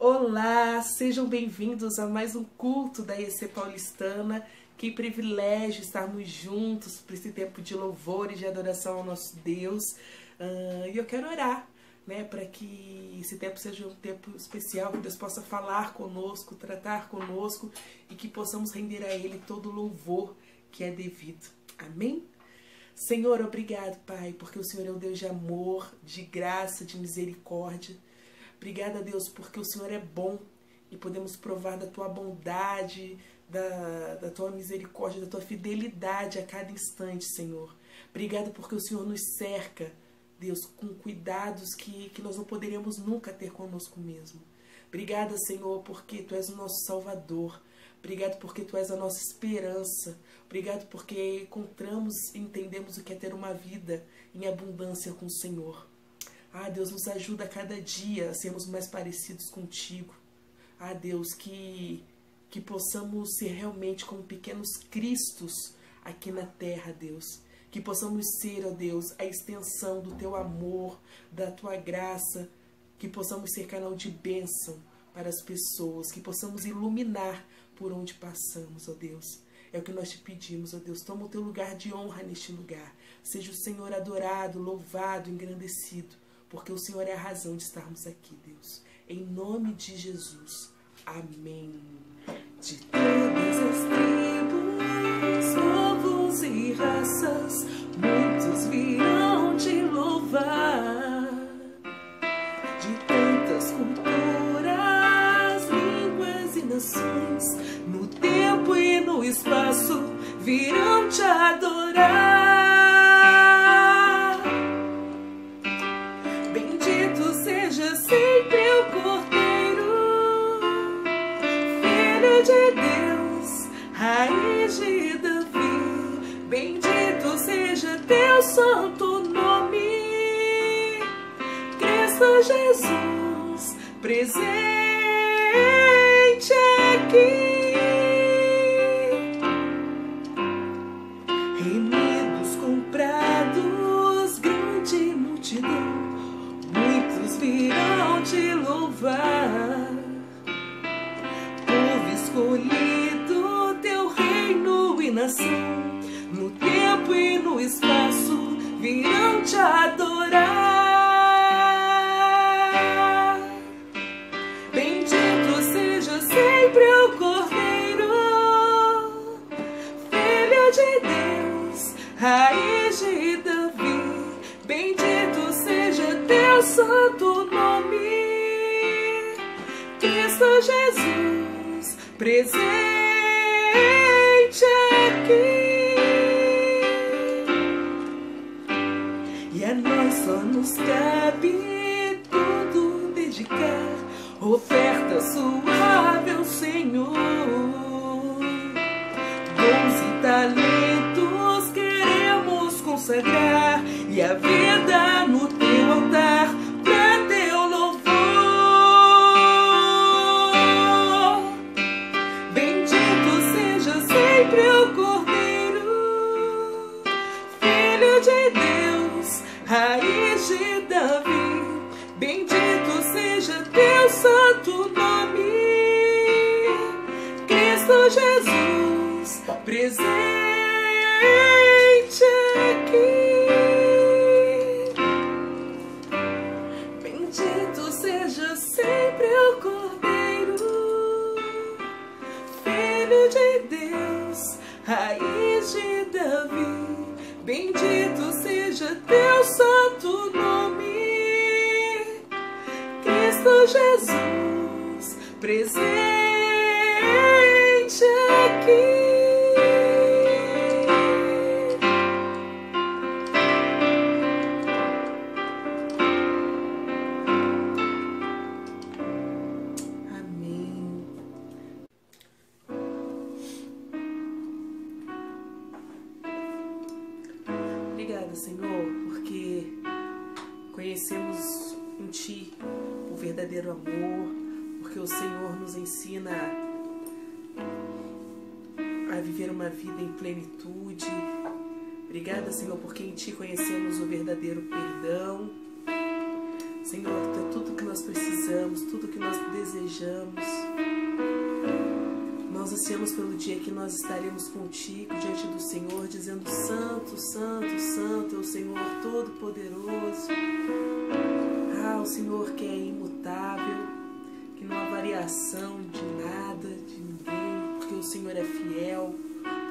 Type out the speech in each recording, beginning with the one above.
Olá, sejam bem-vindos a mais um culto da EC Paulistana. Que privilégio estarmos juntos para esse tempo de louvor e de adoração ao nosso Deus. E eu quero orar, para que esse tempo seja um tempo especial, que Deus possa falar conosco, tratar conosco e que possamos render a Ele todo o louvor que é devido. Amém? Senhor, obrigado, Pai, porque o Senhor é um Deus de amor, de graça, de misericórdia. Obrigada, Deus, porque o Senhor é bom e podemos provar da Tua bondade, da Tua misericórdia, da Tua fidelidade a cada instante, Senhor. Obrigada porque o Senhor nos cerca, Deus, com cuidados que nós não poderíamos nunca ter conosco mesmo. Obrigada, Senhor, porque Tu és o nosso Salvador. Obrigado porque Tu és a nossa esperança. Obrigado porque encontramos e entendemos o que é ter uma vida em abundância com o Senhor. Deus, nos ajuda a cada dia a sermos mais parecidos contigo. Deus, que possamos ser realmente como pequenos cristos aqui na terra, Deus. Que possamos ser, ó Deus, a extensão do Teu amor, da Tua graça. Que possamos ser canal de bênção para as pessoas. Que possamos iluminar por onde passamos, ó Deus. É o que nós te pedimos, ó Deus. Toma o Teu lugar de honra neste lugar. Seja o Senhor adorado, louvado, engrandecido. Porque o Senhor é a razão de estarmos aqui, Deus. Em nome de Jesus. Amém. De todas as tribos, povos e raças, muitos virão te louvar. De tantas culturas, línguas e nações, no tempo e no espaço, virão te adorar. Sempre o Cordeiro, Filho de Deus, raiz de Davi. Bendito seja Teu santo nome, Cristo Jesus, presente aqui. Remidos comprados, grande multidão, muitos virão te louvar. Povo escolhido, Teu reino e nação, no tempo e no espaço, virão te adorar. Bendito seja sempre o Cordeiro, Filho de Deus, raiz de Davi. Bendito seja Teu santo nome, Cristo Jesus, presente aqui. E a nós só nos cabe tudo dedicar, oferta suave ao Senhor. Dons e talentos queremos consagrar, e a vida no Teu altar, pra Teu louvor. Bendito seja sempre o Cordeiro, Filho de Deus, raiz de Davi. Bendito seja Teu santo nome, Cristo Jesus, presente aqui. Bendito seja sempre o Cordeiro, Filho de Deus, raiz de Davi. Bendito seja Teu santo nome, Cristo Jesus, presente aqui. Obrigada, Senhor, porque conhecemos em Ti o verdadeiro amor, porque o Senhor nos ensina a viver uma vida em plenitude. Obrigada, Senhor, porque em Ti conhecemos o verdadeiro perdão. Senhor, Tu é tudo que nós precisamos, tudo que nós desejamos. Nós ansiamos pelo dia que nós estaremos contigo diante do Senhor, dizendo: Santo, Santo, Santo é o Senhor Todo-Poderoso. Ah, o Senhor que é imutável, que não há variação de nada, de ninguém, porque o Senhor é fiel,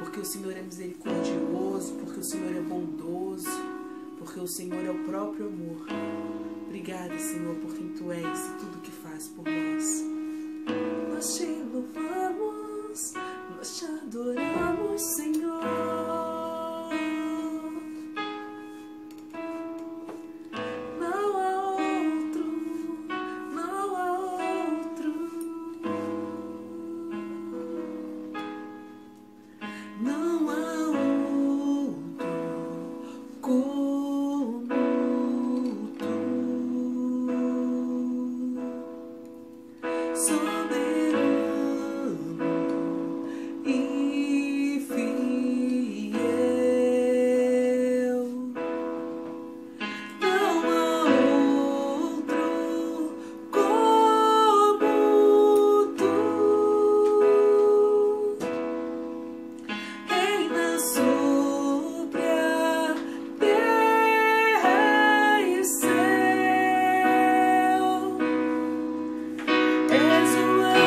porque o Senhor é misericordioso, porque o Senhor é bondoso, porque o Senhor é o próprio amor. Obrigada, Senhor, por quem Tu és e tudo que faz por nós. Nós te louvamos, nós te adoramos, Senhor. Não há outro, não há outro. Não há outro como Tu. Soberano e fiel, não há outro como Tu. Reina sobre a terra e céu. És o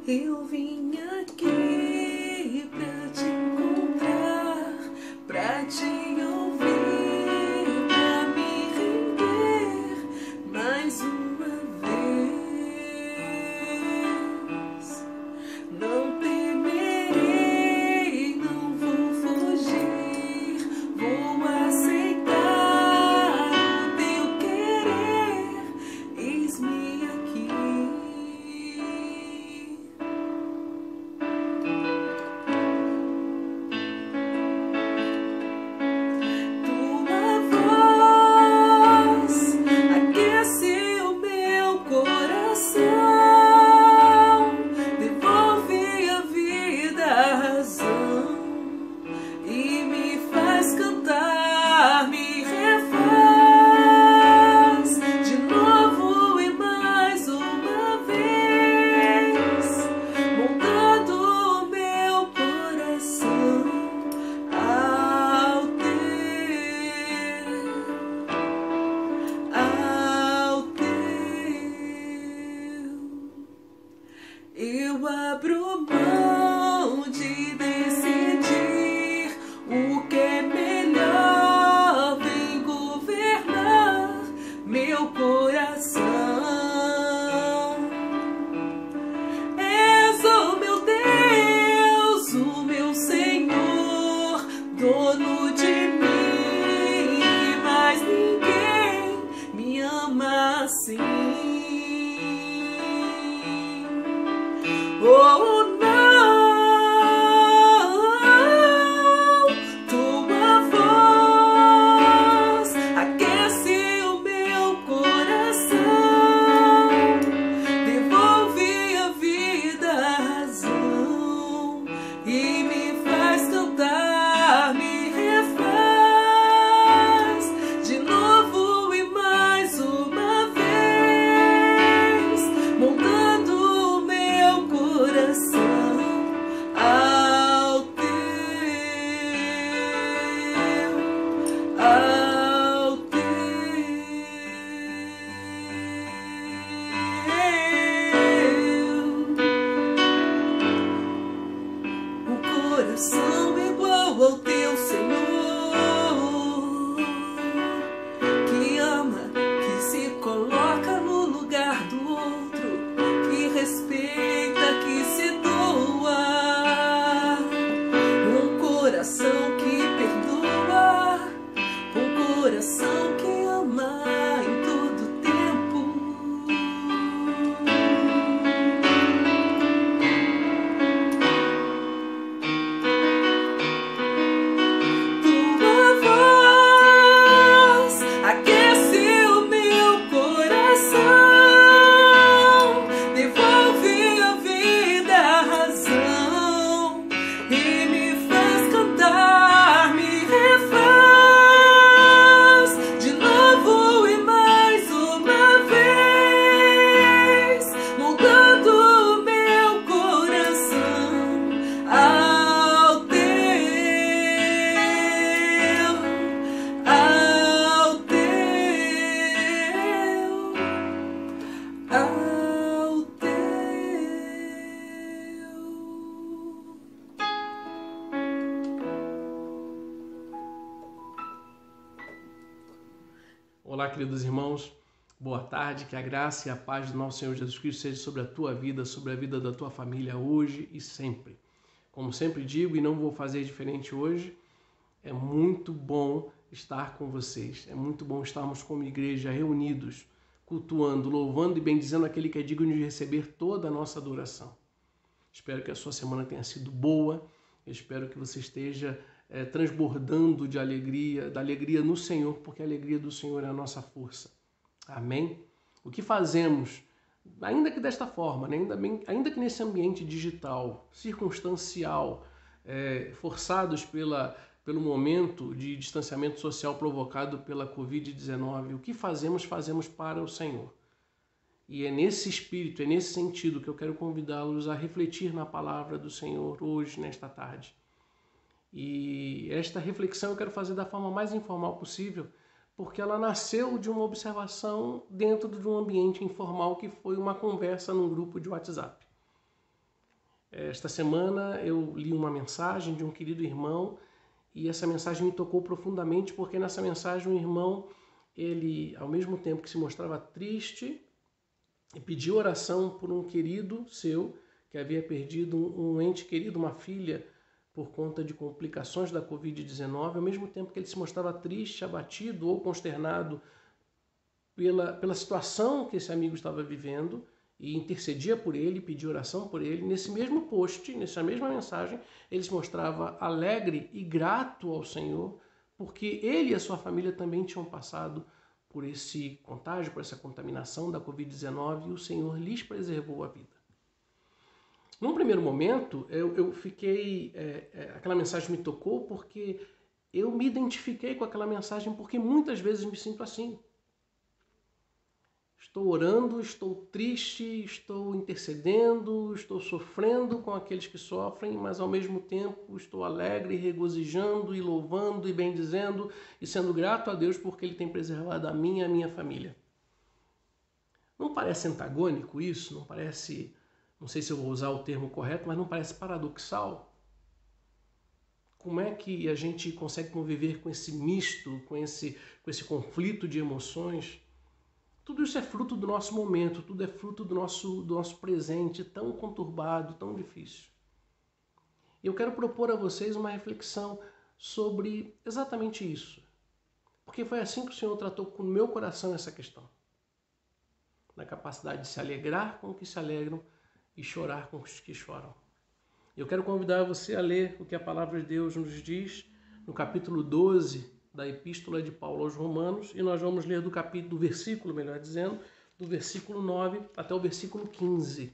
Eu vim aqui pra te encontrar, pra te ouvir, pra me render mais uma vez. Não temerei, não vou fugir, vou aceitar o teu querer, eis-me aqui. Tua voz aquece o meu coração, devolve a vida, a razão e me faz cantar, me refaz de novo e mais uma vez, moldando o meu coração ao teu. Eu abro mão de decidir o que é melhor, vem governar meu coração. És o meu Deus, o meu Senhor, dono de mim, e mais ninguém me ama assim. Oh, não, tua voz aquece o meu coração, devolve a vida, a razão e me faz cantar, me refaz de novo e mais uma vez, moldando o meu coração ao teu, ao teu. O coração igual ao teu, Senhor, que ama, que se coloca no lugar do outro, que respeita, que se doa. Um coração que perdoa, um coração que ama em todo tempo. Tua voz aquece o meu coração, devolve a vida, a razão e me faz cantar, me refaz de novo e mais uma vez, moldando o meu coração ao teu, ao teu, ao teu. Olá, queridos irmãos, boa tarde, que a graça e a paz do nosso Senhor Jesus Cristo seja sobre a tua vida, sobre a vida da tua família hoje e sempre. Como sempre digo, e não vou fazer diferente hoje, é muito bom estar com vocês, é muito bom estarmos como igreja reunidos, cultuando, louvando e bendizendo aquele que é digno de receber toda a nossa adoração. Espero que a sua semana tenha sido boa, eu espero que você esteja transbordando de alegria, da alegria no Senhor, porque a alegria do Senhor é a nossa força. Amém? O que fazemos, ainda que desta forma, né? ainda que nesse ambiente digital, circunstancial, forçados pelo momento de distanciamento social provocado pela Covid-19, o que fazemos, fazemos para o Senhor. E é nesse espírito, é nesse sentido que eu quero convidá-los a refletir na palavra do Senhor hoje, nesta tarde. E esta reflexão eu quero fazer da forma mais informal possível, porque ela nasceu de uma observação dentro de um ambiente informal que foi uma conversa num grupo de WhatsApp. Esta semana eu li uma mensagem de um querido irmão e essa mensagem me tocou profundamente porque nessa mensagem o irmão, ele ao mesmo tempo que se mostrava triste e pediu oração por um querido seu que havia perdido um ente querido, uma filha, por conta de complicações da Covid-19, ao mesmo tempo que ele se mostrava triste, abatido ou consternado pela situação que esse amigo estava vivendo e intercedia por ele, pedia oração por ele. Nesse mesmo post, nessa mesma mensagem, ele se mostrava alegre e grato ao Senhor, porque ele e a sua família também tinham passado por esse contágio, por essa contaminação da Covid-19 e o Senhor lhes preservou a vida. Num primeiro momento, eu fiquei... aquela mensagem me tocou porque eu me identifiquei com aquela mensagem, porque muitas vezes me sinto assim. Estou orando, estou triste, estou intercedendo, estou sofrendo com aqueles que sofrem, mas ao mesmo tempo estou alegre, regozijando e louvando e bendizendo e sendo grato a Deus porque Ele tem preservado a mim e a minha família. Não parece antagônico isso? Não parece, não sei se eu vou usar o termo correto, mas não parece paradoxal? Como é que a gente consegue conviver com esse misto, com esse conflito de emoções? Tudo isso é fruto do nosso momento, tudo é fruto do nosso presente tão conturbado, tão difícil. Eu quero propor a vocês uma reflexão sobre exatamente isso. Porque foi assim que o Senhor tratou com o meu coração essa questão. Na capacidade de se alegrar com os que se alegram e chorar com os que choram. Eu quero convidar você a ler o que a palavra de Deus nos diz no capítulo 12 da Epístola de Paulo aos Romanos, e nós vamos ler do versículo, melhor dizendo, do versículo 9 até o versículo 15.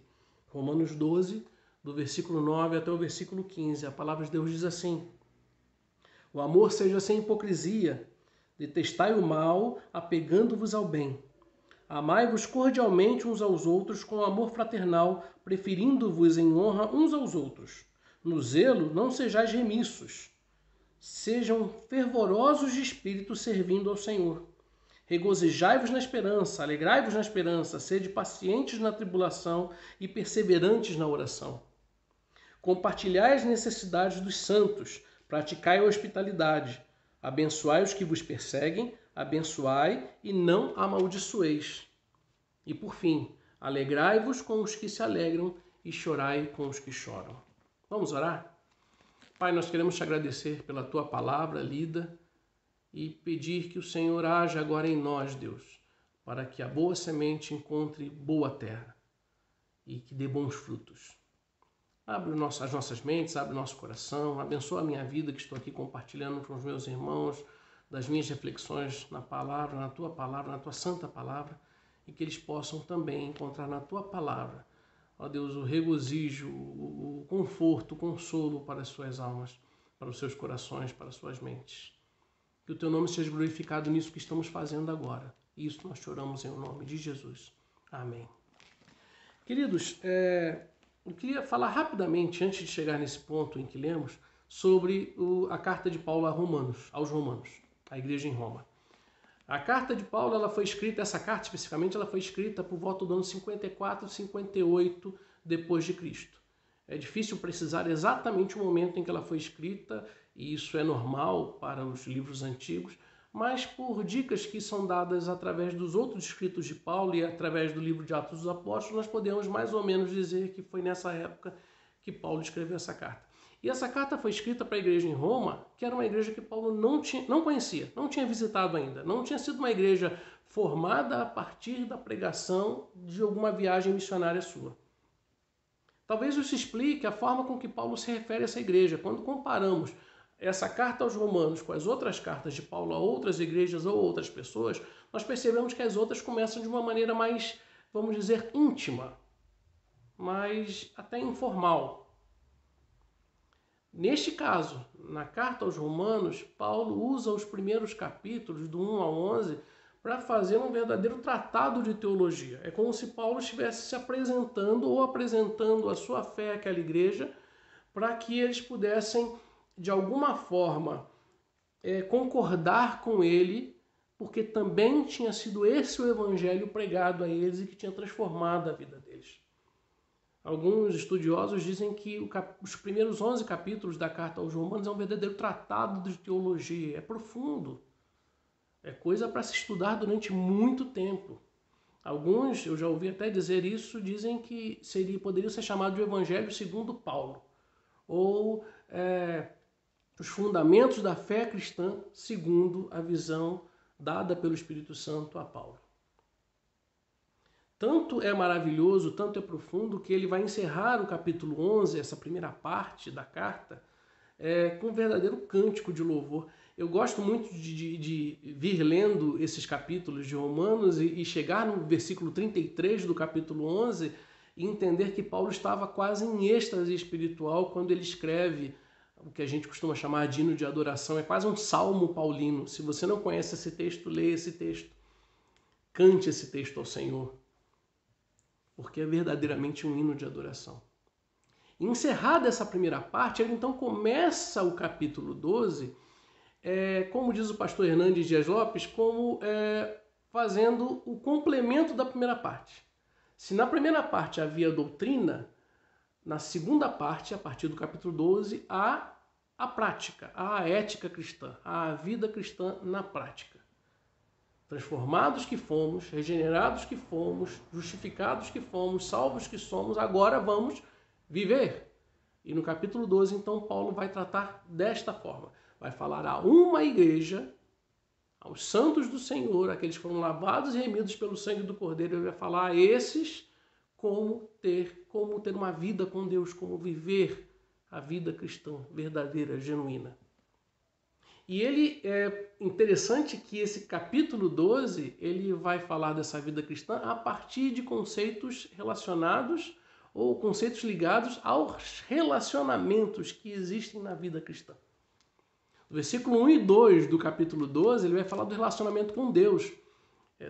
Romanos 12, do versículo 9 até o versículo 15. A palavra de Deus diz assim: o amor seja sem hipocrisia, detestai o mal, apegando-vos ao bem. Amai-vos cordialmente uns aos outros com amor fraternal, preferindo-vos em honra uns aos outros. No zelo não sejais remissos. Sejam fervorosos de espírito servindo ao Senhor. Regozijai-vos na esperança, alegrai-vos na esperança, sede pacientes na tribulação e perseverantes na oração. Compartilhai as necessidades dos santos, praticai a hospitalidade. Abençoai os que vos perseguem, abençoai e não amaldiçoeis. E por fim, alegrai-vos com os que se alegram e chorai com os que choram. Vamos orar? Pai, nós queremos te agradecer pela tua palavra lida e pedir que o Senhor haja agora em nós, Deus, para que a boa semente encontre boa terra e que dê bons frutos. Abre as nossas mentes, abre o nosso coração, abençoa a minha vida que estou aqui compartilhando com os meus irmãos, das minhas reflexões na palavra, na tua santa palavra, e que eles possam também encontrar na tua palavra, ó Deus, o regozijo, o conforto, o consolo para as suas almas, para os seus corações, para as suas mentes. Que o teu nome seja glorificado nisso que estamos fazendo agora. E isso nós choramos em nome de Jesus. Amém. Queridos, eu queria falar rapidamente, antes de chegar nesse ponto em que lemos, sobre a carta de Paulo aos Romanos, a igreja em Roma. A carta de Paulo, essa carta especificamente, ela foi escrita por volta do ano 54, 58 depois de Cristo. É difícil precisar exatamente o momento em que ela foi escrita, e isso é normal para os livros antigos, mas por dicas que são dadas através dos outros escritos de Paulo e através do livro de Atos dos Apóstolos, nós podemos mais ou menos dizer que foi nessa época que Paulo escreveu essa carta. E essa carta foi escrita para a igreja em Roma, que era uma igreja que Paulo não conhecia, não tinha visitado ainda, não tinha sido uma igreja formada a partir da pregação de alguma viagem missionária sua. Talvez isso explique a forma com que Paulo se refere a essa igreja. Quando comparamos essa carta aos Romanos com as outras cartas de Paulo a outras igrejas ou outras pessoas, nós percebemos que as outras começam de uma maneira mais, vamos dizer, íntima, mais até informal. Neste caso, na carta aos Romanos, Paulo usa os primeiros capítulos, do 1 ao 11, para fazer um verdadeiro tratado de teologia. É como se Paulo estivesse se apresentando ou apresentando a sua fé àquela igreja para que eles pudessem, de alguma forma, concordar com ele, porque também tinha sido esse o evangelho pregado a eles e que tinha transformado a vida deles. Alguns estudiosos dizem que os primeiros 11 capítulos da carta aos Romanos é um verdadeiro tratado de teologia. É profundo. É coisa para se estudar durante muito tempo. Alguns, eu já ouvi até dizer isso, dizem que poderia ser chamado de Evangelho segundo Paulo. Ou os fundamentos da fé cristã segundo a visão dada pelo Espírito Santo a Paulo. Tanto é maravilhoso, tanto é profundo, que ele vai encerrar o capítulo 11, essa primeira parte da carta, com um verdadeiro cântico de louvor. Eu gosto muito de vir lendo esses capítulos de Romanos e chegar no versículo 33 do capítulo 11 e entender que Paulo estava quase em êxtase espiritual quando ele escreve o que a gente costuma chamar de hino de adoração. É quase um salmo paulino. Se você não conhece esse texto, leia esse texto. Cante esse texto ao Senhor, porque é verdadeiramente um hino de adoração. Encerrada essa primeira parte, ele então começa o capítulo 12, como diz o pastor Hernandes Dias Lopes, como fazendo o complemento da primeira parte. Se na primeira parte havia doutrina, na segunda parte, a partir do capítulo 12, há a prática, há a ética cristã, há a vida cristã na prática. Transformados que fomos, regenerados que fomos, justificados que fomos, salvos que somos, agora vamos viver. E no capítulo 12, então, Paulo vai tratar desta forma. Vai falar a uma igreja, aos santos do Senhor, aqueles que foram lavados e remidos pelo sangue do Cordeiro. Ele vai falar a esses como ter uma vida com Deus, como viver a vida cristã verdadeira, genuína. E ele é interessante que esse capítulo 12, ele vai falar dessa vida cristã a partir de conceitos relacionados ou conceitos ligados aos relacionamentos que existem na vida cristã. No versículo 1 e 2 do capítulo 12, ele vai falar do relacionamento com Deus.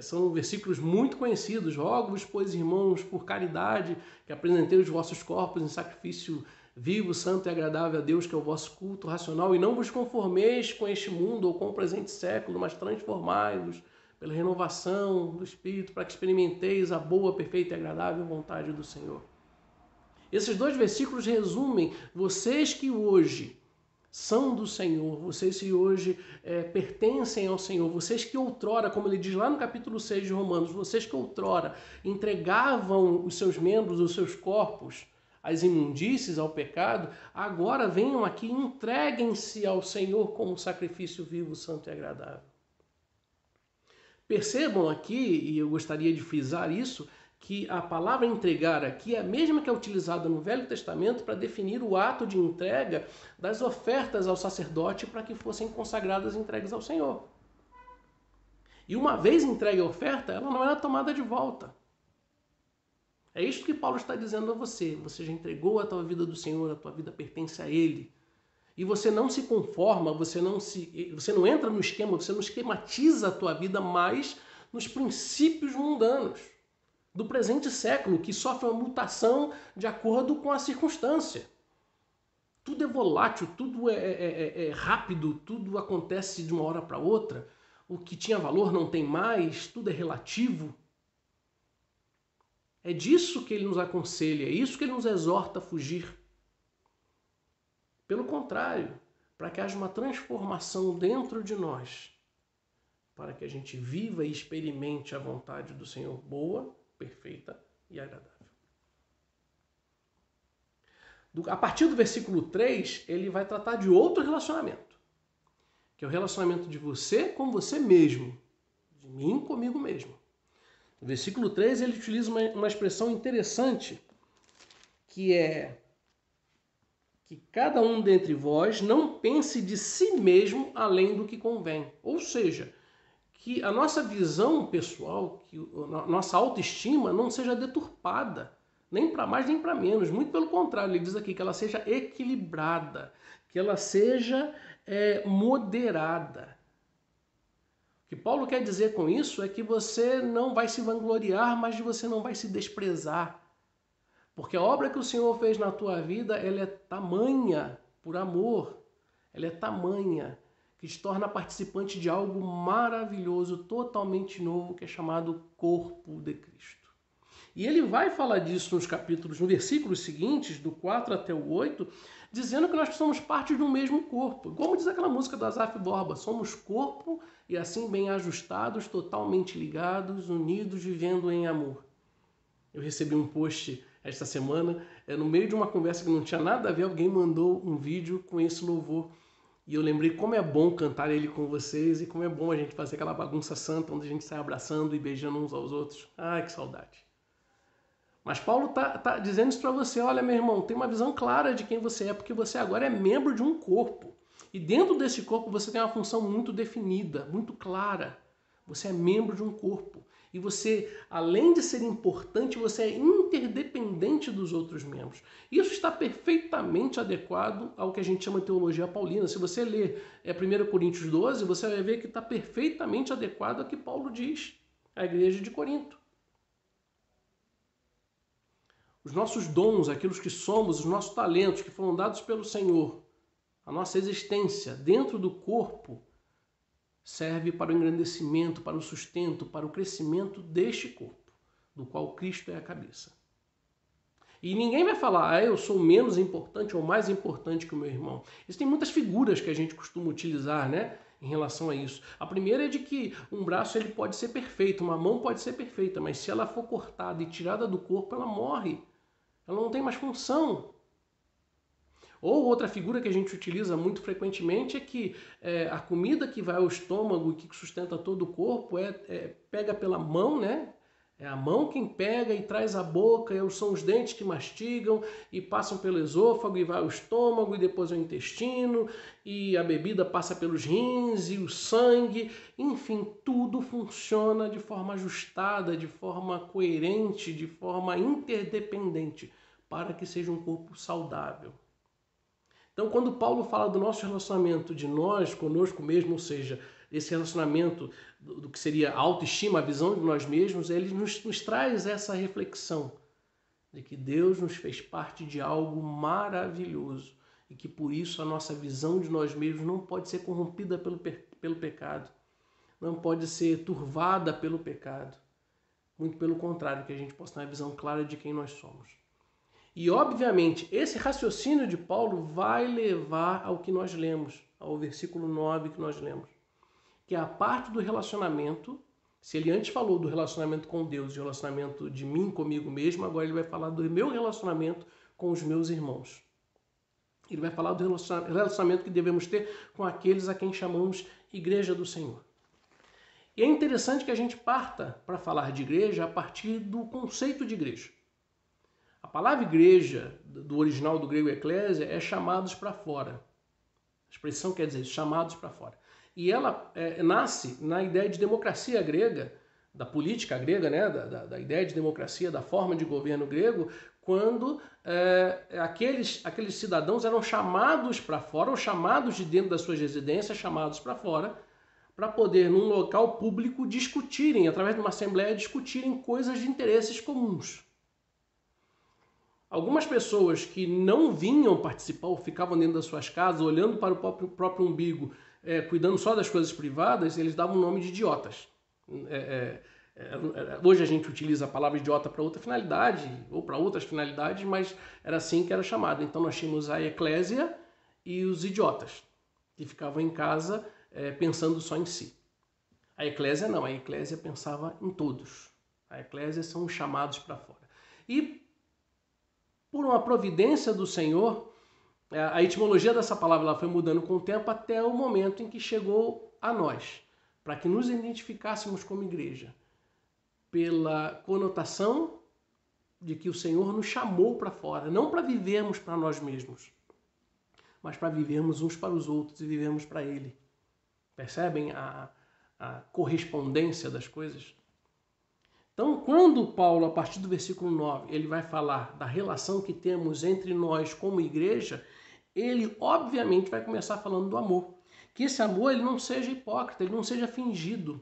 São versículos muito conhecidos. Rogo-vos, pois, irmãos, por caridade, que apresenteis os vossos corpos em sacrifício vivo, santo e agradável a Deus, que é o vosso culto racional, e não vos conformeis com este mundo ou com o presente século, mas transformai-vos pela renovação do Espírito, para que experimenteis a boa, perfeita e agradável vontade do Senhor. Esses dois versículos resumem vocês que hoje são do Senhor, vocês que hoje pertencem ao Senhor, vocês que outrora, como ele diz lá no capítulo 6 de Romanos, vocês que outrora entregavam os seus membros, os seus corpos, às imundícies, ao pecado, agora venham aqui e entreguem-se ao Senhor como sacrifício vivo, santo e agradável. Percebam aqui, e eu gostaria de frisar isso, que a palavra entregar aqui é a mesma que é utilizada no Velho Testamento para definir o ato de entrega das ofertas ao sacerdote para que fossem consagradas e entregues ao Senhor. E uma vez entregue a oferta, ela não era tomada de volta. É isso que Paulo está dizendo a você. Você já entregou a tua vida do Senhor, a tua vida pertence a Ele. E você não se conforma, você não entra no esquema, você não esquematiza a tua vida mais nos princípios mundanos do presente século, que sofre uma mutação de acordo com a circunstância. Tudo é volátil, tudo é rápido, tudo acontece de uma hora para outra. O que tinha valor não tem mais, tudo é relativo. É disso que ele nos aconselha, é isso que ele nos exorta a fugir. Pelo contrário, para que haja uma transformação dentro de nós, para que a gente viva e experimente a vontade do Senhor boa, perfeita e agradável. A partir do versículo 3, ele vai tratar de outro relacionamento, que é o relacionamento de você com você mesmo, de mim comigo mesmo. No versículo 3, ele utiliza uma expressão interessante, que é que cada um dentre vós não pense de si mesmo além do que convém. Ou seja, que a nossa visão pessoal, que a nossa autoestima não seja deturpada, nem para mais nem para menos. Muito pelo contrário, ele diz aqui que ela seja equilibrada, que ela seja moderada. O que Paulo quer dizer com isso é que você não vai se vangloriar, mas você não vai se desprezar. Porque a obra que o Senhor fez na tua vida, ela é tamanha por amor. Ela é tamanha que te torna participante de algo maravilhoso, totalmente novo, que é chamado corpo de Cristo. E ele vai falar disso no versículos seguintes, do 4 até o 8, dizendo que nós somos parte de um mesmo corpo. Como diz aquela música do Asaf Borba, somos corpo e assim bem ajustados, totalmente ligados, unidos, vivendo em amor. Eu recebi um post esta semana, no meio de uma conversa que não tinha nada a ver, alguém mandou um vídeo com esse louvor. E eu lembrei como é bom cantar ele com vocês e como é bom a gente fazer aquela bagunça santa onde a gente sai abraçando e beijando uns aos outros. Ai, que saudade. Mas Paulo tá dizendo isso para você. Olha, meu irmão, tem uma visão clara de quem você é, porque você agora é membro de um corpo. E dentro desse corpo você tem uma função muito definida, muito clara. Você é membro de um corpo. E você, além de ser importante, você é interdependente dos outros membros. Isso está perfeitamente adequado ao que a gente chama de teologia paulina. Se você ler 1 Coríntios 12, você vai ver que está perfeitamente adequado ao que Paulo diz à igreja de Corinto. Os nossos dons, aquilo que somos, os nossos talentos que foram dados pelo Senhor, a nossa existência dentro do corpo, serve para o engrandecimento, para o sustento, para o crescimento deste corpo, do qual Cristo é a cabeça. E ninguém vai falar, eu sou menos importante ou mais importante que o meu irmão. Existem muitas figuras que a gente costuma utilizar, né, em relação a isso. A primeira é de que um braço ele pode ser perfeito, uma mão pode ser perfeita, mas se ela for cortada e tirada do corpo, ela morre. Ela não tem mais função. Ou outra figura que a gente utiliza muito frequentemente é que a comida que vai ao estômago e que sustenta todo o corpo pega pela mão, né? É a mão quem pega e traz à boca, são os dentes que mastigam e passam pelo esôfago e vai ao estômago e depois ao intestino, e a bebida passa pelos rins e o sangue. Enfim, tudo funciona de forma ajustada, de forma coerente, de forma interdependente, para que seja um corpo saudável. Então, quando Paulo fala do nosso relacionamento de nós conosco mesmo, ou seja, esse relacionamento do que seria a autoestima, a visão de nós mesmos, ele nos traz essa reflexão de que Deus nos fez parte de algo maravilhoso e que por isso a nossa visão de nós mesmos não pode ser corrompida pelo pecado, não pode ser turvada pelo pecado. Muito pelo contrário, que a gente possa ter uma visão clara de quem nós somos. E, obviamente, esse raciocínio de Paulo vai levar ao que nós lemos, ao versículo 9 que nós lemos, que é a parte do relacionamento. Se ele antes falou do relacionamento com Deus, do relacionamento de mim comigo mesmo, agora ele vai falar do meu relacionamento com os meus irmãos. Ele vai falar do relacionamento que devemos ter com aqueles a quem chamamos Igreja do Senhor. E é interessante que a gente parta para falar de igreja a partir do conceito de igreja. A palavra igreja, do original do grego eclésia, é chamados para fora. A expressão quer dizer chamados para fora. E ela nasce na ideia de democracia grega, da política grega, né? da ideia de democracia, da forma de governo grego, quando aqueles cidadãos eram chamados para fora, ou chamados de dentro das suas residências, chamados para fora, para poder, num local público, discutirem, através de uma assembleia, discutirem coisas de interesses comuns. Algumas pessoas que não vinham participar ou ficavam dentro das suas casas, olhando para o próprio umbigo, cuidando só das coisas privadas, eles davam o nome de idiotas. Hoje a gente utiliza a palavra idiota para outra finalidade, ou para outras finalidades, mas era assim que era chamado. Então nós tínhamos a eclésia e os idiotas, que ficavam em casa pensando só em si. A eclésia não, a eclésia pensava em todos. A eclésia são os chamados para fora. E por uma providência do Senhor, a etimologia dessa palavra ela foi mudando com o tempo até o momento em que chegou a nós, para que nos identificássemos como igreja, pela conotação de que o Senhor nos chamou para fora, não para vivermos para nós mesmos, mas para vivermos uns para os outros e vivermos para Ele. Percebem a correspondência das coisas? Então, quando Paulo, a partir do versículo 9, ele vai falar da relação que temos entre nós como igreja, ele obviamente vai começar falando do amor. Que esse amor ele não seja hipócrita, ele não seja fingido.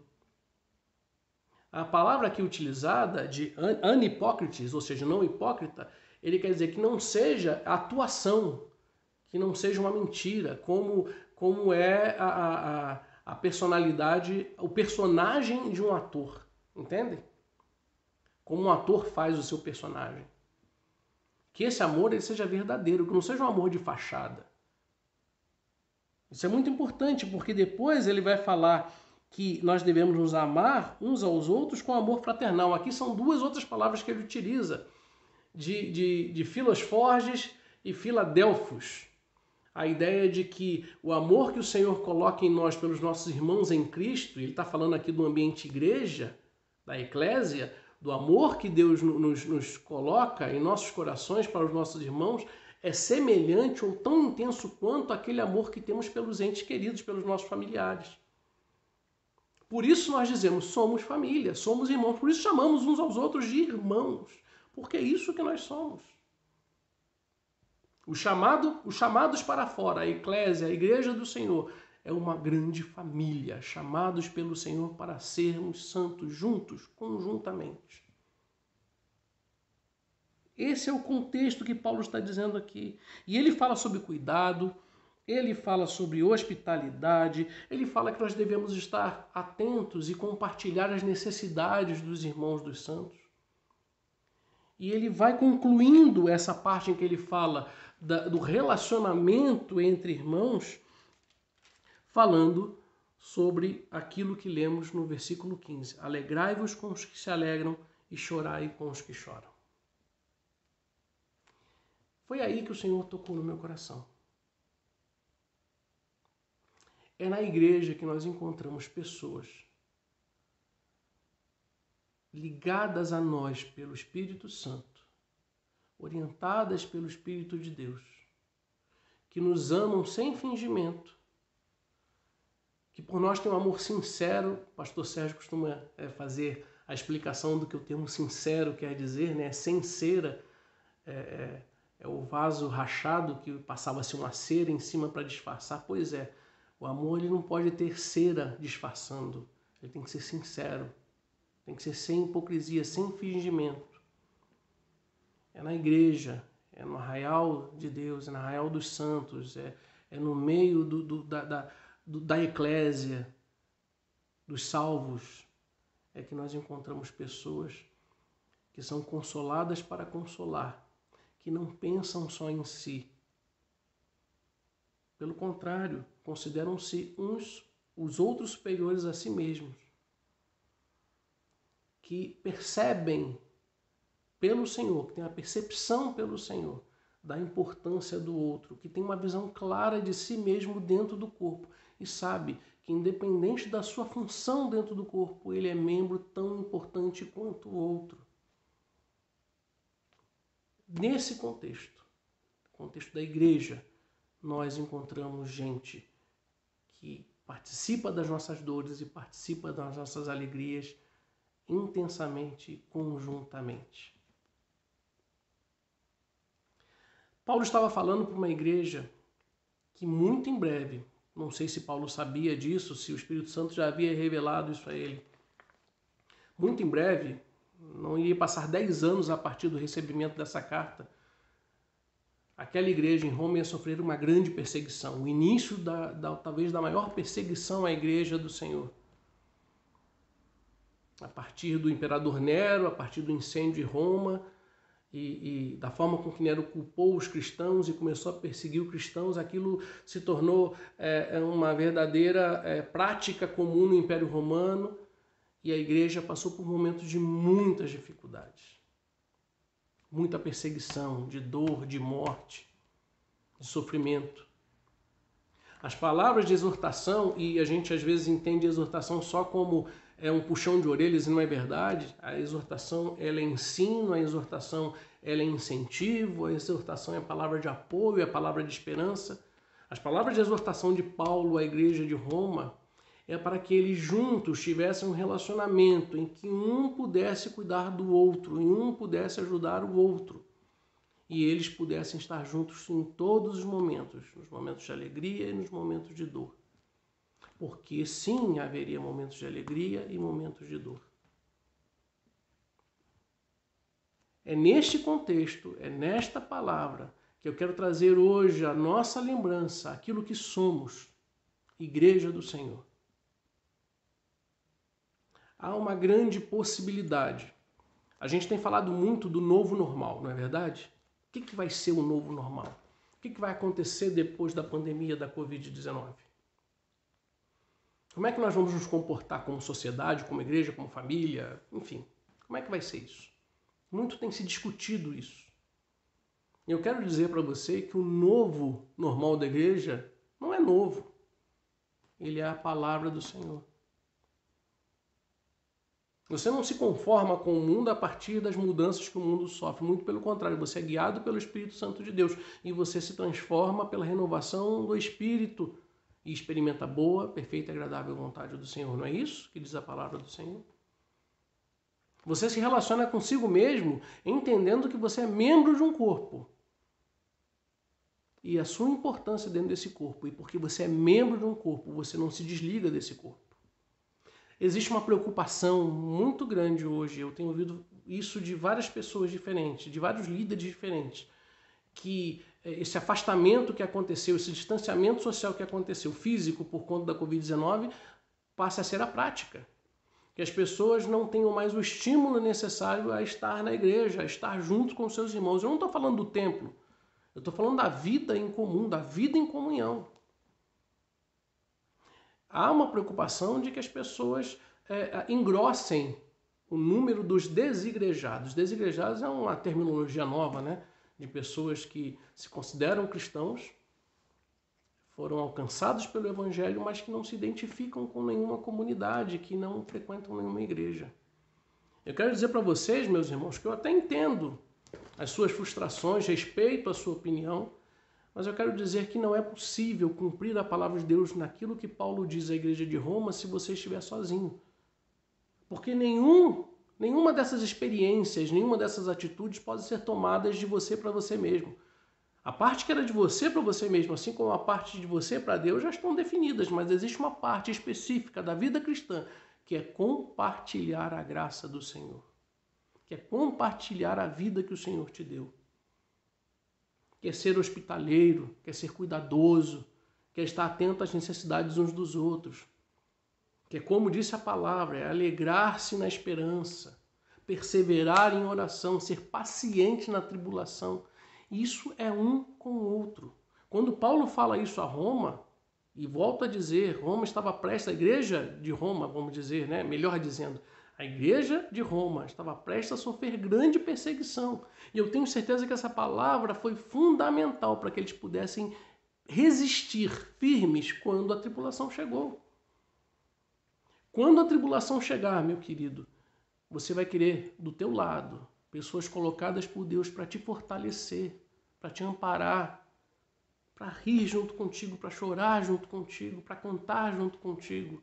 A palavra aqui utilizada de anipócrites, ou seja, não hipócrita, ele quer dizer que não seja atuação, que não seja uma mentira, como é a personalidade, o personagem de um ator, entende? como um ator faz o seu personagem. Que esse amor ele seja verdadeiro, que não seja um amor de fachada. Isso é muito importante, porque depois ele vai falar que nós devemos nos amar uns aos outros com amor fraternal. Aqui são duas outras palavras que ele utiliza, de Filosforges e Filadelfos. A ideia de que o amor que o Senhor coloca em nós pelos nossos irmãos em Cristo, ele está falando aqui do ambiente igreja, da eclésia, do amor que Deus nos coloca em nossos corações para os nossos irmãos, é semelhante ou tão intenso quanto aquele amor que temos pelos entes queridos, pelos nossos familiares. Por isso nós dizemos, somos família, somos irmãos. Por isso chamamos uns aos outros de irmãos, porque é isso que nós somos. Os chamados para fora, a eclésia, a igreja do Senhor, é uma grande família, chamados pelo Senhor para sermos santos juntos, conjuntamente. Esse é o contexto que Paulo está dizendo aqui. E ele fala sobre cuidado, ele fala sobre hospitalidade, ele fala que nós devemos estar atentos e compartilhar as necessidades dos irmãos dos santos. E ele vai concluindo essa parte em que ele fala do relacionamento entre irmãos, falando sobre aquilo que lemos no versículo 15. Alegrai-vos com os que se alegram e chorai com os que choram. Foi aí que o Senhor tocou no meu coração. É na igreja que nós encontramos pessoas ligadas a nós pelo Espírito Santo, orientadas pelo Espírito de Deus, que nos amam sem fingimento, que por nós tem um amor sincero. O pastor Sérgio costuma fazer a explicação do que o termo sincero quer dizer, né? Sem cera, é o vaso rachado que passava-se uma cera em cima para disfarçar. Pois é, o amor ele não pode ter cera disfarçando, ele tem que ser sincero, tem que ser sem hipocrisia, sem fingimento. É na igreja, é no arraial de Deus, é no arraial dos santos, é no meio da eclésia, dos salvos, é que nós encontramos pessoas que são consoladas para consolar, que não pensam só em si. Pelo contrário, consideram-se os outros superiores a si mesmos, que percebem pelo Senhor, que tem a percepção pelo Senhor da importância do outro, que tem uma visão clara de si mesmo dentro do corpo e sabe que independente da sua função dentro do corpo, ele é membro tão importante quanto o outro. Nesse contexto da igreja, nós encontramos gente que participa das nossas dores e participa das nossas alegrias intensamente e conjuntamente. Paulo estava falando para uma igreja que muito em breve, não sei se Paulo sabia disso, se o Espírito Santo já havia revelado isso a ele, muito em breve, não iria passar 10 anos a partir do recebimento dessa carta, aquela igreja em Roma ia sofrer uma grande perseguição, o início talvez da maior perseguição à igreja do Senhor. A partir do imperador Nero, a partir do incêndio de Roma e da forma com que Nero culpou os cristãos e começou a perseguir os cristãos, aquilo se tornou uma verdadeira prática comum no Império Romano e a igreja passou por momentos de muitas dificuldades. Muita perseguição, de dor, de morte, de sofrimento. As palavras de exortação, e a gente às vezes entende a exortação só como um puxão de orelhas e não é verdade. A exortação ela é ensino, a exortação ela é incentivo, a exortação é palavra de apoio, é palavra de esperança. As palavras de exortação de Paulo à igreja de Roma é para que eles juntos tivessem um relacionamento em que um pudesse cuidar do outro, e um pudesse ajudar o outro. E eles pudessem estar juntos em todos os momentos, nos momentos de alegria e nos momentos de dor. Porque sim, haveria momentos de alegria e momentos de dor. É neste contexto, é nesta palavra, que eu quero trazer hoje a nossa lembrança, aquilo que somos, Igreja do Senhor. Há uma grande possibilidade, A gente tem falado muito do novo normal, não é verdade? O que vai ser o novo normal? O que vai acontecer depois da pandemia da Covid-19? Como é que nós vamos nos comportar como sociedade, como igreja, como família, enfim? Como é que vai ser isso? Muito tem se discutido isso. Eu quero dizer para você que o novo normal da igreja não é novo. Ele é a palavra do Senhor. Você não se conforma com o mundo a partir das mudanças que o mundo sofre. Muito pelo contrário, você é guiado pelo Espírito Santo de Deus e você se transforma pela renovação do Espírito e experimenta a boa, perfeita e agradável vontade do Senhor. Não é isso que diz a palavra do Senhor? Você se relaciona consigo mesmo entendendo que você é membro de um corpo. E a sua importância dentro desse corpo. E porque você é membro de um corpo, você não se desliga desse corpo. Existe uma preocupação muito grande hoje, eu tenho ouvido isso de várias pessoas diferentes, de vários líderes diferentes, que esse afastamento que aconteceu, esse distanciamento social que aconteceu, físico por conta da Covid-19, passe a ser a prática. Que as pessoas não tenham mais o estímulo necessário a estar na igreja, a estar junto com seus irmãos. Eu não estou falando do templo, eu estou falando da vida em comum, da vida em comunhão. Há uma preocupação de que as pessoas engrossem o número dos desigrejados. Desigrejados é uma terminologia nova, né? De pessoas que se consideram cristãos, foram alcançados pelo Evangelho, mas que não se identificam com nenhuma comunidade, que não frequentam nenhuma igreja. Eu quero dizer para vocês, meus irmãos, que eu até entendo as suas frustrações, respeito a sua opinião, mas eu quero dizer que não é possível cumprir a palavra de Deus naquilo que Paulo diz à igreja de Roma se você estiver sozinho. Porque nenhuma dessas experiências, nenhuma dessas atitudes pode ser tomadas de você para você mesmo. A parte que era de você para você mesmo, assim como a parte de você para Deus, já estão definidas, mas existe uma parte específica da vida cristã que é compartilhar a graça do Senhor, que é compartilhar a vida que o Senhor te deu. Quer ser hospitaleiro, quer ser cuidadoso, quer estar atento às necessidades uns dos outros. Que é como disse a palavra, é alegrar-se na esperança, perseverar em oração, ser paciente na tribulação. Isso é um com o outro. Quando Paulo fala isso a Roma, e volta a dizer, Roma estava prestes, a igreja de Roma, vamos dizer, né? Melhor dizendo, a igreja de Roma estava prestes a sofrer grande perseguição. E eu tenho certeza que essa palavra foi fundamental para que eles pudessem resistir firmes quando a tribulação chegou. Quando a tribulação chegar, meu querido, você vai querer do teu lado pessoas colocadas por Deus para te fortalecer, para te amparar, para rir junto contigo, para chorar junto contigo, para cantar junto contigo.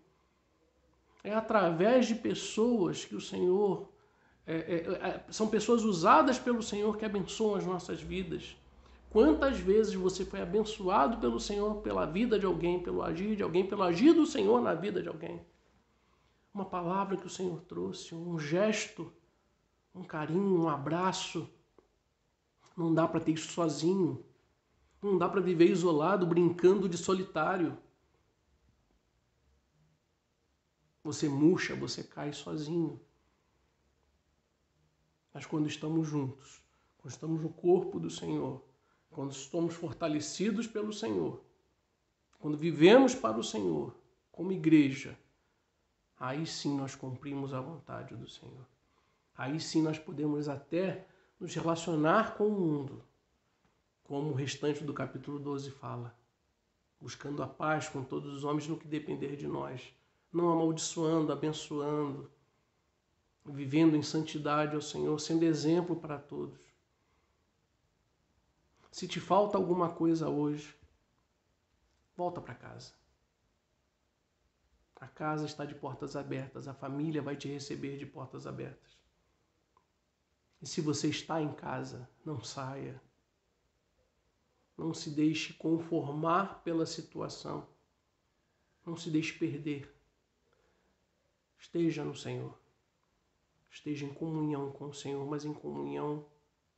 É através de pessoas que o Senhor... são pessoas usadas pelo Senhor que abençoam as nossas vidas. Quantas vezes você foi abençoado pelo Senhor pela vida de alguém, pelo agir de alguém, pelo agir do Senhor na vida de alguém? Uma palavra que o Senhor trouxe, um gesto, um carinho, um abraço. Não dá para ter isso sozinho. Não dá para viver isolado, brincando de solitário. Você murcha, você cai sozinho. Mas quando estamos juntos, quando estamos no corpo do Senhor, quando estamos fortalecidos pelo Senhor, quando vivemos para o Senhor, como igreja, aí sim nós cumprimos a vontade do Senhor. Aí sim nós podemos até nos relacionar com o mundo, como o restante do capítulo 12 fala, buscando a paz com todos os homens no que depender de nós, não amaldiçoando, abençoando, vivendo em santidade ao Senhor, sendo exemplo para todos. Se te falta alguma coisa hoje, volta para casa. A casa está de portas abertas, a família vai te receber de portas abertas. E se você está em casa, não saia. Não se deixe conformar pela situação. Não se deixe perder. Esteja no Senhor. Esteja em comunhão com o Senhor, mas em comunhão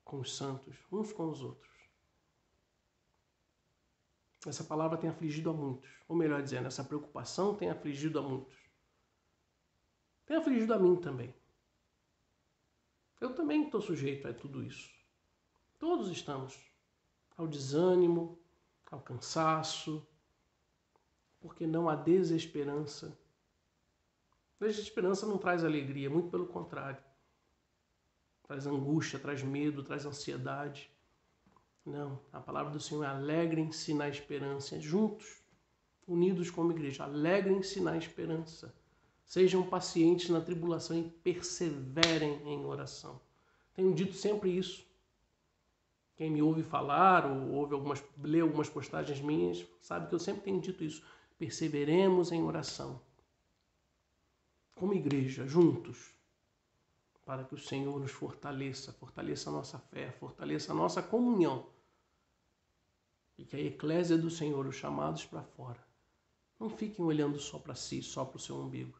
com os santos, uns com os outros. Essa palavra tem afligido a muitos. Ou melhor dizendo, essa preocupação tem afligido a muitos. Tem afligido a mim também. Eu também estou sujeito a tudo isso. Todos estamos. Ao desânimo, ao cansaço, porque não há desesperança. Desesperança não traz alegria, muito pelo contrário. Traz angústia, traz medo, traz ansiedade. Não, a palavra do Senhor é alegrem-se na esperança, juntos, unidos como igreja, alegrem-se na esperança. Sejam pacientes na tribulação e perseverem em oração. Tenho dito sempre isso. Quem me ouve falar ou lê algumas postagens minhas, sabe que eu sempre tenho dito isso. Perseveremos em oração. Como igreja, juntos, para que o Senhor nos fortaleça a nossa fé, fortaleça a nossa comunhão. E que a eclésia do Senhor, os chamados para fora, não fiquem olhando só para si, só para o seu umbigo,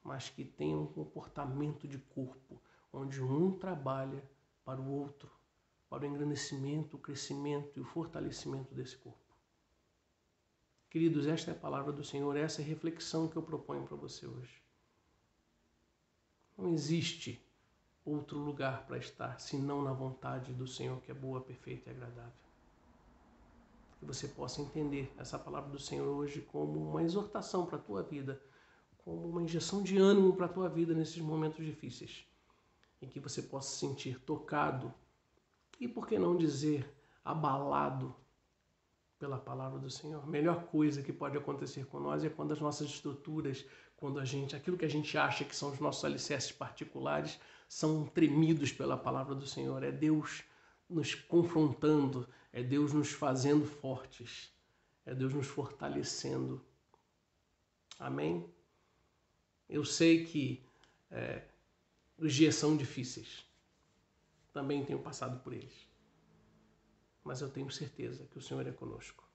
mas que tenham um comportamento de corpo, onde um trabalha para o outro, para o engrandecimento, o crescimento e o fortalecimento desse corpo. Queridos, esta é a palavra do Senhor, essa é a reflexão que eu proponho para você hoje. Não existe outro lugar para estar, senão na vontade do Senhor, que é boa, perfeita e agradável. Que você possa entender essa palavra do Senhor hoje como uma exortação para a tua vida, como uma injeção de ânimo para a tua vida nesses momentos difíceis. E que você possa se sentir tocado e, por que não dizer, abalado pela palavra do Senhor. A melhor coisa que pode acontecer com nós é quando as nossas estruturas, quando aquilo que a gente acha que são os nossos alicerces particulares, são tremidos pela palavra do Senhor. É Deus nos confrontando, é Deus nos fazendo fortes, é Deus nos fortalecendo. Amém? Eu sei que os dias são difíceis. Também tenho passado por eles. Mas eu tenho certeza que o Senhor é conosco.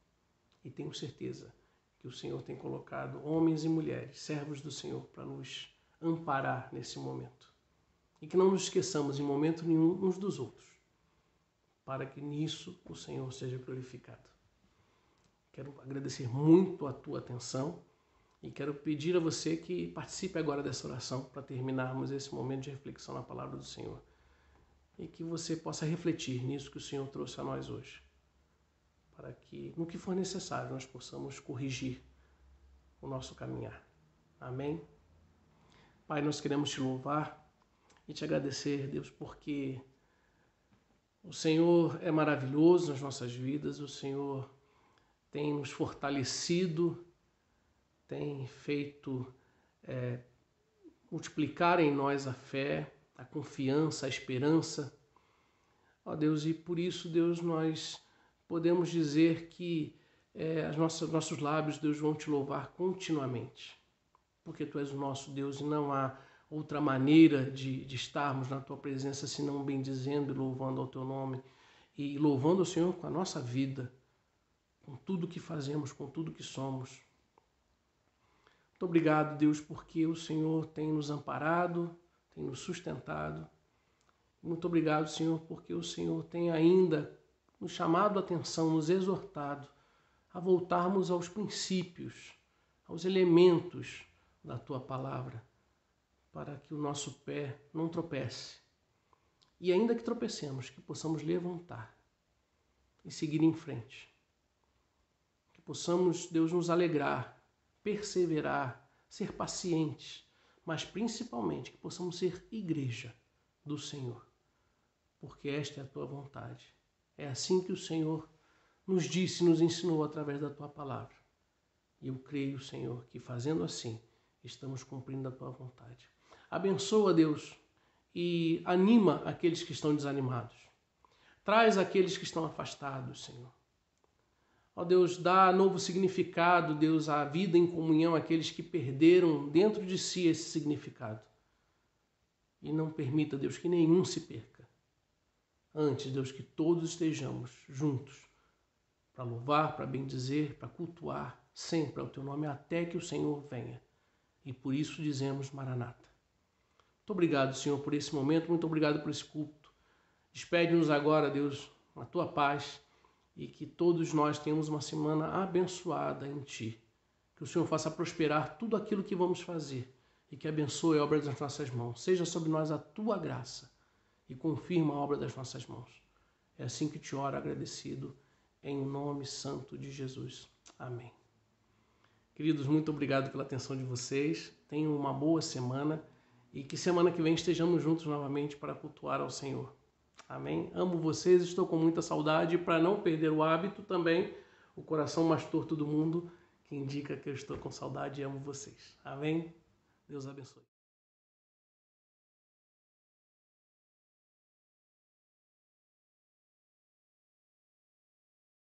E tenho certeza que o Senhor tem colocado homens e mulheres, servos do Senhor, para nos amparar nesse momento. E que não nos esqueçamos em momento nenhum uns dos outros, para que nisso o Senhor seja glorificado. Quero agradecer muito a tua atenção e quero pedir a você que participe agora dessa oração para terminarmos esse momento de reflexão na palavra do Senhor. E que você possa refletir nisso que o Senhor trouxe a nós hoje, para que, no que for necessário, nós possamos corrigir o nosso caminhar. Amém? Pai, nós queremos te louvar e te agradecer, Deus, porque o Senhor é maravilhoso nas nossas vidas, o Senhor tem nos fortalecido, tem feito multiplicar em nós a fé, a confiança, a esperança. Ó Deus, e por isso, Deus, nós podemos dizer que nossos lábios, Deus, vão te louvar continuamente. Porque Tu és o nosso Deus e não há outra maneira de estarmos na Tua presença senão bendizendo e louvando ao Teu nome. E louvando o Senhor com a nossa vida, com tudo que fazemos, com tudo que somos. Muito obrigado, Deus, porque o Senhor tem nos amparado, tem nos sustentado. Muito obrigado, Senhor, porque o Senhor tem ainda nos chamado a atenção, nos exortado a voltarmos aos princípios, aos elementos da Tua palavra, para que o nosso pé não tropece. E ainda que tropecemos, que possamos levantar e seguir em frente. Que possamos, Deus, nos alegrar, perseverar, ser pacientes, mas principalmente que possamos ser igreja do Senhor, porque esta é a Tua vontade. É assim que o Senhor nos disse, nos ensinou através da Tua palavra. E eu creio, Senhor, que fazendo assim, estamos cumprindo a Tua vontade. Abençoa, Deus, e anima aqueles que estão desanimados. Traz aqueles que estão afastados, Senhor. Ó Deus, dá novo significado, Deus, à vida em comunhão àqueles que perderam dentro de si esse significado. E não permita, Deus, que nenhum se perca. Antes, Deus, que todos estejamos juntos para louvar, para bendizer, para cultuar sempre ao Teu nome até que o Senhor venha. E por isso dizemos Maranata. Muito obrigado, Senhor, por esse momento, muito obrigado por esse culto. Despede-nos agora, Deus, na Tua paz e que todos nós tenhamos uma semana abençoada em Ti. Que o Senhor faça prosperar tudo aquilo que vamos fazer e que abençoe a obra das nossas mãos. Seja sobre nós a tua graça e confirma a obra das nossas mãos. É assim que te oro agradecido, em nome santo de Jesus. Amém. Queridos, muito obrigado pela atenção de vocês. Tenham uma boa semana e que semana que vem estejamos juntos novamente para cultuar ao Senhor. Amém? Amo vocês, estou com muita saudade. Para não perder o hábito também, o coração mais torto do mundo, que indica que eu estou com saudade e amo vocês. Amém? Deus abençoe.